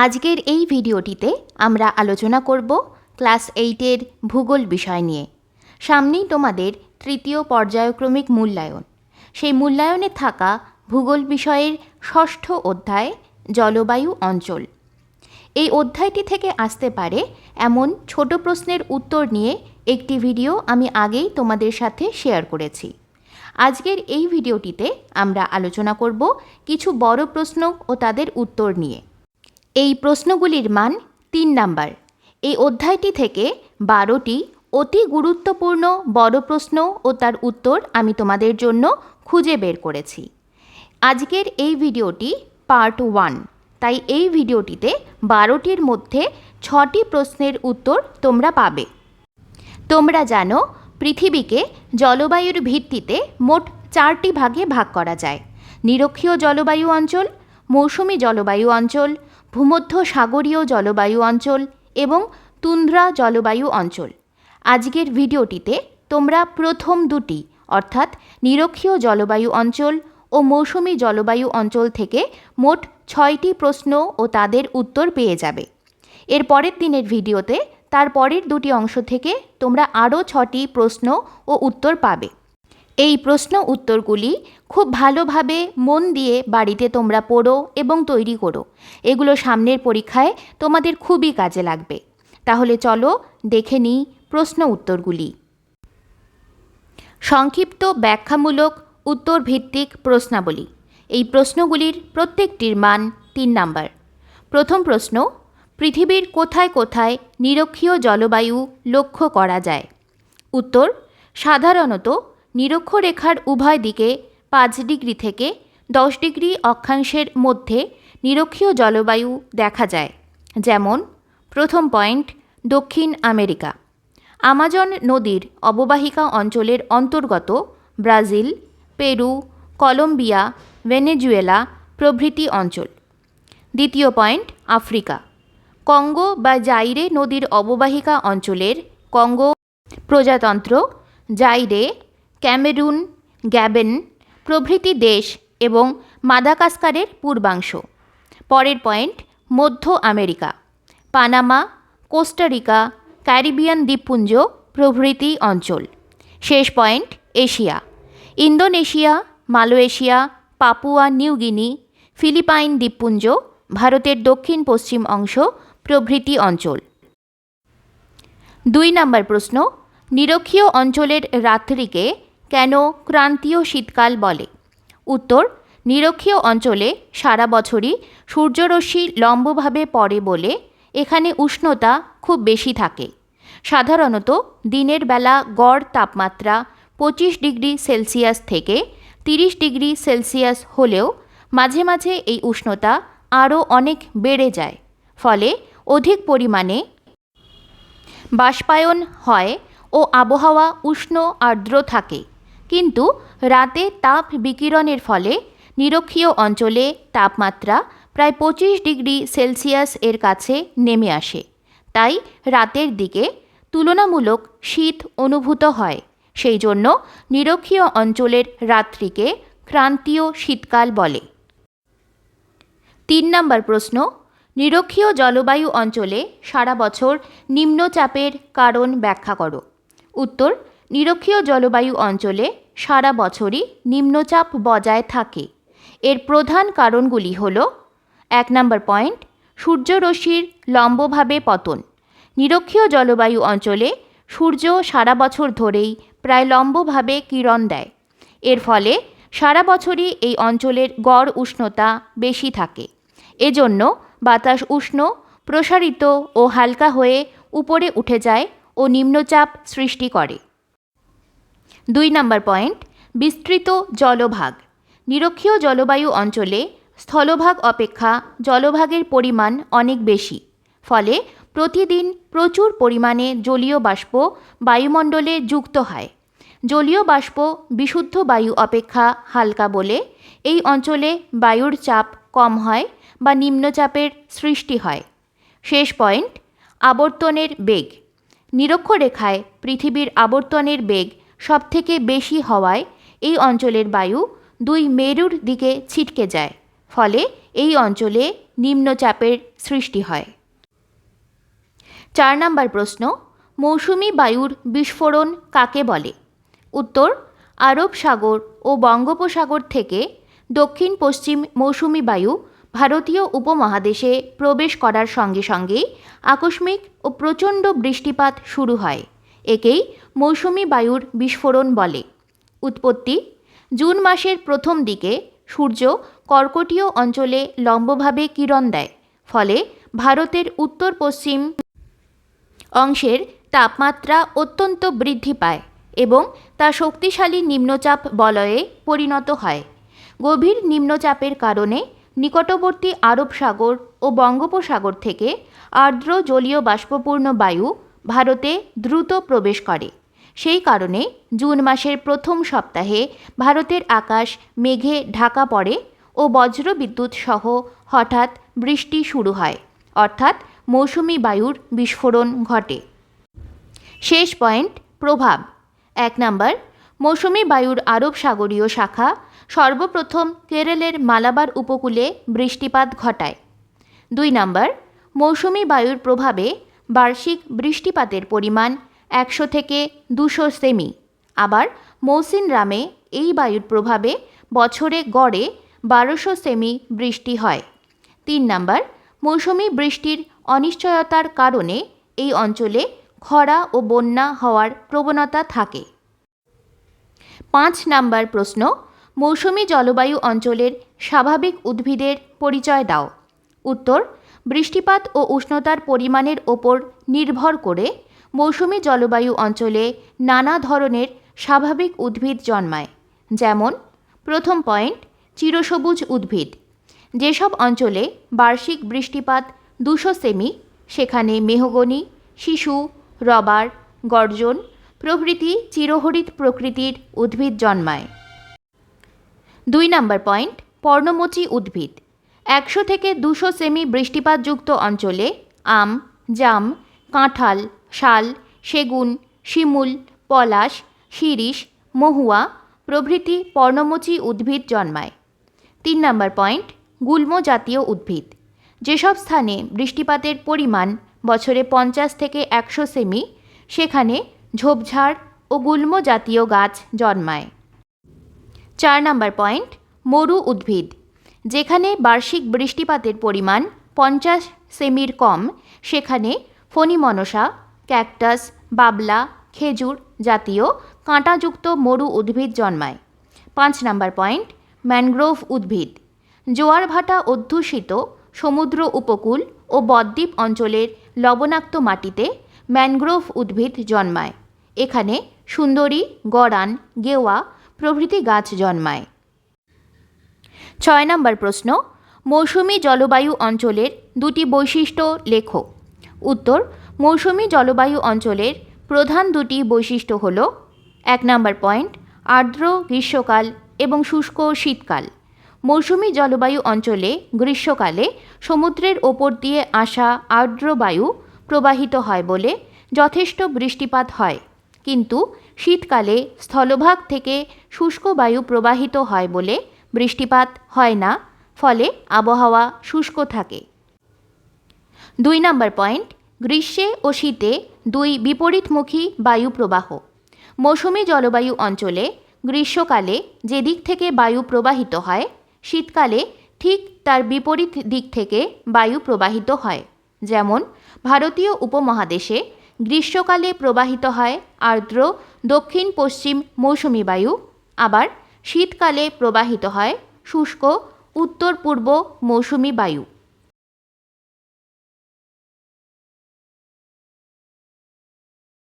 আজকের এই ভিডিওটিতে আমরা আলোচনা করব ক্লাস 8-এর ভূগোল বিষয় নিয়ে। সামনেই তোমাদের তৃতীয় পর্যায়ক্রমিক মূল্যায়ন। সেই মূল্যায়নে থাকা ভূগোল বিষয়ের ষষ্ঠ অধ্যায় জলবায়ু অঞ্চল। এই অধ্যায়টি থেকে আসতে পারে এমন ছোট প্রশ্নের উত্তর নিয়ে একটি ভিডিও আমি আগেই তোমাদের সাথে শেয়ার করেছি। আজকের এই ভিডিওটিতে আমরা আলোচনা করব কিছু বড় প্রশ্ন ও তাদের উত্তর নিয়ে। এই প্রশ্নগুলির মান 3 নাম্বার। এই অধ্যায়টি থেকে 12টি অতি গুরুত্বপূর্ণ বড় প্রশ্ন ও তার উত্তর আমি তোমাদের জন্য খুঁজে বের করেছি। আজকের এই ভিডিওটি পার্ট 1, তাই এই ভিডিওটিতে 12টির মধ্যে 6টি প্রশ্নের উত্তর তোমরা পাবে। তোমরা জানো পৃথিবীকে জলবায়ুর ভিত্তিতে মোট 4টি ভাগে ভাগ করা যায়: নিরক্ষীয় জলবায়ু অঞ্চল, মৌসুমী জলবায়ু অঞ্চল, ভূমধ্য সাগরীয় জলবায়ু অঞ্চল এবং তুন্দ্রা জলবায়ু অঞ্চল। আজকের ভিডিওটিতে তোমরা প্রথম দুটি অর্থাৎ নিরক্ষীয় জলবায়ু অঞ্চল ও মৌসুমী জলবায়ু অঞ্চল থেকে মোট 6টি প্রশ্ন ও তাদের উত্তর পেয়ে যাবে। এর পরের দিনের ভিডিওতে তার পরের দুটি অংশ থেকে তোমরা আরও 6টি প্রশ্ন ও উত্তর পাবে। এই প্রশ্ন উত্তরগুলি খুব ভালোভাবে মন দিয়ে বাড়িতে তোমরা পড়ো এবং তৈরি করো। এগুলো সামনের পরীক্ষায় তোমাদের খুবই কাজে লাগবে। তাহলে চলো দেখে নিই প্রশ্ন উত্তরগুলি। সংক্ষিপ্ত ব্যাখ্যামূলক উত্তর ভিত্তিক প্রশ্নাবলী। এই প্রশ্নগুলির প্রত্যেকটির মান 3 নাম্বার। প্রথম প্রশ্ন: পৃথিবীর কোথায় কোথায় নিরক্ষীয় জলবায়ু লক্ষ্য করা যায়? উত্তর: সাধারণত নিরক্ষরেখার উভয় দিকে 5 ডিগ্রি থেকে 10 ডিগ্রি অক্ষাংশের মধ্যে নিরক্ষীয় জলবায়ু দেখা যায়। যেমন প্রথম পয়েন্ট, দক্ষিণ আমেরিকা। আমাজন নদীর অববাহিকা অঞ্চলের অন্তর্গত ব্রাজিল, পেরু, কলম্বিয়া, ভেনেজুয়েলা প্রভৃতি অঞ্চল। দ্বিতীয় পয়েন্ট, আফ্রিকা। কঙ্গো বা জাইরে নদীর অববাহিকা অঞ্চলের কঙ্গো প্রজাতন্ত্র, জাইরে, ক্যামেরুন, গ্যাবেন প্রভৃতি দেশ এবং মাদাগাস্কারের পূর্বাংশ। পরের পয়েন্ট, মধ্য আমেরিকা। পানামা, কোস্টারিকা, ক্যারিবিয়ান দ্বীপপুঞ্জ প্রভৃতি অঞ্চল। শেষ point, Asia. Indonesia, Malaysia, Papua New Guinea, Philippine দ্বীপপুঞ্জ, ভারতের দক্ষিণ পশ্চিম অংশ প্রভৃতি অঞ্চল। 2 নম্বর প্রশ্ন: নিরক্ষীয় অঞ্চলের রাত্রিকে কেন ক্রান্তীয় শীতকাল বলে? উত্তর: নিরক্ষীয় অঞ্চলে সারা বছরই সূর্যরশ্মি লম্বভাবে পড়ে বলে এখানে উষ্ণতা খুব বেশি থাকে। সাধারণত দিনের বেলা গড় তাপমাত্রা 25 ডিগ্রি সেলসিয়াস থেকে 30 ডিগ্রি সেলসিয়াস হলেও মাঝে মাঝে এই উষ্ণতা আরও অনেক বেড়ে যায়। ফলে অধিক পরিমাণে বাষ্পায়ন হয় ও আবহাওয়া উষ্ণ আর্দ্র থাকে। কিন্তু রাতে তাপ বিকিরণের ফলে নিরক্ষীয় অঞ্চলে তাপমাত্রা প্রায় 25 ডিগ্রি সেলসিয়াস এর কাছে নেমে আসে। তাই রাতের দিকে তুলনামূলক শীত অনুভূত হয়। সেই জন্য নিরক্ষীয় অঞ্চলের রাত্রিকে ক্রান্তীয় শীতকাল বলে। 3 নম্বর প্রশ্ন: নিরক্ষীয় জলবায়ু অঞ্চলে সারা বছর নিম্নচাপের কারণ ব্যাখ্যা করো। উত্তর: নিরক্ষীয় জলবায়ু অঞ্চলে সারা বছরই নিম্নচাপ বজায় থাকে। এর প্রধান কারণগুলি হল: 1 নম্বর পয়েন্ট, সূর্যরশ্মির লম্বভাবে পতন। নিরক্ষীয় জলবায়ু অঞ্চলে সূর্য সারা বছর ধরেই প্রায় লম্বভাবে কিরণ দেয়। এর ফলে সারা বছরই এই অঞ্চলের গড় উষ্ণতা বেশি থাকে। এজন্য বাতাস উষ্ণ, প্রসারিত ও হালকা হয়ে উপরে উঠে যায় ও নিম্নচাপ সৃষ্টি করে। 2 নম্বর পয়েন্ট, বিস্তৃত জলভাগ। নিরক্ষীয় জলবায়ু অঞ্চলে স্থলভাগ অপেক্ষা জলভাগের পরিমাণ অনেক বেশি। ফলে প্রতিদিন প্রচুর পরিমাণে জলীয় বাষ্প বায়ুমণ্ডলে যুক্ত হয়। জলীয় বাষ্প বিশুদ্ধ বায়ু অপেক্ষা হালকা বলে এই অঞ্চলে বায়ুর চাপ কম হয় বা নিম্নচাপের সৃষ্টি হয়। শেষ পয়েন্ট, আবর্তনের বেগ। নিরক্ষরেখায় পৃথিবীর আবর্তনের বেগ সবথেকে বেশি হওয়ায় এই অঞ্চলের বায়ু 2 মেরুর দিকে ছিটকে যায়। ফলে এই অঞ্চলে নিম্নচাপের সৃষ্টি হয়। 4 নম্বর প্রশ্ন, মৌসুমি বায়ুর বিস্ফোরণ কাকে বলে? উত্তর, আরব সাগর ও বঙ্গোপসাগর থেকে দক্ষিণ পশ্চিম মৌসুমি বায়ু ভারতীয় উপমহাদেশে প্রবেশ করার সঙ্গে সঙ্গেই আকস্মিক ও প্রচণ্ড বৃষ্টিপাত শুরু হয়। একেই মৌসুমি বায়ুর বিস্ফোরণ বলে। উৎপত্তি: জুন মাসের প্রথম দিকে সূর্য কর্কটীয় অঞ্চলে লম্বভাবে কিরণ দেয়, ফলে ভারতের উত্তর পশ্চিম অংশের তাপমাত্রা অত্যন্ত বৃদ্ধি পায় এবং তা শক্তিশালী নিম্নচাপ বলয়ে পরিণত হয়। গভীর নিম্নচাপের কারণে নিকটবর্তী আরব সাগর ও বঙ্গোপসাগর থেকে আর্দ্র জলীয় বাষ্পপূর্ণ বায়ু ভারতে দ্রুত প্রবেশ করে। সেই কারণে জুন মাসের প্রথম সপ্তাহে ভারতের আকাশ মেঘে ঢাকা পড়ে ও বজ্রবিদ্যুৎ সহ হঠাৎ বৃষ্টি শুরু হয়, অর্থাৎ মৌসুমি বায়ুর বিস্ফোরণ ঘটে। শেষ পয়েন্ট, প্রভাব। 1 নম্বর, মৌসুমি বায়ুর আরব সাগরীয় শাখা সর্বপ্রথম কেরলের মালাবার উপকূলে বৃষ্টিপাত ঘটায়। 2 নম্বর, মৌসুমি বায়ুর প্রভাবে বার্ষিক বৃষ্টিপাতের পরিমাণ 100 থেকে 200 সেমি। আবার মৌসিনরামে এই বায়ুর প্রভাবে বছরে গড়ে 1200 সেমি বৃষ্টি হয়। 3 নম্বর, মৌসুমি বৃষ্টির অনিশ্চয়তার কারণে এই অঞ্চলে খরা ও বন্যা হওয়ার প্রবণতা থাকে। 5 নম্বর প্রশ্ন, মৌসুমি জলবায়ু অঞ্চলের স্বাভাবিক উদ্ভিদের পরিচয় দাও। উত্তর, বৃষ্টিপাত ও উষ্ণতার পরিমাণের ওপর নির্ভর করে মৌসুমি জলবায়ু অঞ্চলে নানা ধরনের স্বাভাবিক উদ্ভিদ জন্মায়। যেমন, প্রথম পয়েন্ট, চিরসবুজ উদ্ভিদ। যেসব অঞ্চলে বার্ষিক বৃষ্টিপাত 200 সেমি, সেখানে মেহগনি, শিশু, রবার, গর্জন প্রভৃতি চিরহরিৎ প্রকৃতির উদ্ভিদ জন্মায়। 2 নম্বর পয়েন্ট, পর্ণমোচী উদ্ভিদ। 100 থেকে 200 সেমি বৃষ্টিপাতযুক্ত অঞ্চলে আম, জাম, কাঁঠাল, শাল, সেগুন, শিমুল, পলাশ, শিরীষ, মহুয়া প্রভৃতি পর্ণমোচী উদ্ভিদ জন্মায়। 3 নম্বর পয়েন্ট, গুল্ম জাতীয় উদ্ভিদ। যেসব স্থানে বৃষ্টিপাতের পরিমাণ বছরে 50 থেকে 100 সেমি, সেখানে ঝোপঝাড় ও গুল্ম জাতীয় গাছ জন্মায়। 4 নম্বর পয়েন্ট, মরু উদ্ভিদ। যেখানে বার্ষিক বৃষ্টিপাতের পরিমাণ 50 সেমির কম, সেখানে ফণিমনসা, ক্যাকটাস, বাবলা, খেজুর জাতীয় কাঁটাযুক্ত মরু উদ্ভিদ জন্মায়। 5 নম্বর পয়েন্ট, ম্যানগ্রোভ উদ্ভিদ। জোয়ার ভাটা অধ্যুষিত সমুদ্র উপকূল ও বদ্বীপ অঞ্চলের লবণাক্ত মাটিতে ম্যানগ্রোভ উদ্ভিদ জন্মায়। এখানে সুন্দরী, গরান, গেওয়া প্রভৃতি গাছ জন্মায়। 6 নম্বর প্রশ্ন, মৌসুমি জলবায়ু অঞ্চলের 2টি বৈশিষ্ট্য লেখো। উত্তর, মৌসুমি জলবায়ু অঞ্চলের প্রধান 2টি বৈশিষ্ট্য হল: 1 নম্বর পয়েন্ট, আর্দ্র গ্রীষ্মকাল এবং শুষ্ক শীতকাল। মৌসুমি জলবায়ু অঞ্চলে গ্রীষ্মকালে সমুদ্রের ওপর দিয়ে আসা আর্দ্র বায়ু প্রবাহিত হয় বলে যথেষ্ট বৃষ্টিপাত হয়, কিন্তু শীতকালে স্থলভাগ থেকে শুষ্ক বায়ু প্রবাহিত হয় বলে বৃষ্টিপাত হয় না, ফলে আবহাওয়া শুষ্ক থাকে। 2 নম্বর পয়েন্ট, গ্রীষ্মে ও শীতে 2 বিপরীতমুখী বায়ু প্রবাহ। মৌসুমি জলবায়ু অঞ্চলে গ্রীষ্মকালে যে দিক থেকে বায়ু প্রবাহিত হয়, শীতকালে ঠিক তার বিপরীত দিক থেকে বায়ু প্রবাহিত হয়। যেমন, ভারতীয় উপমহাদেশে গ্রীষ্মকালে প্রবাহিত হয় আর্দ্র দক্ষিণ পশ্চিম মৌসুমি বায়ু, আবার শীতকালে প্রবাহিত হয় শুষ্ক উত্তর পূর্ব মৌসুমি বায়ু।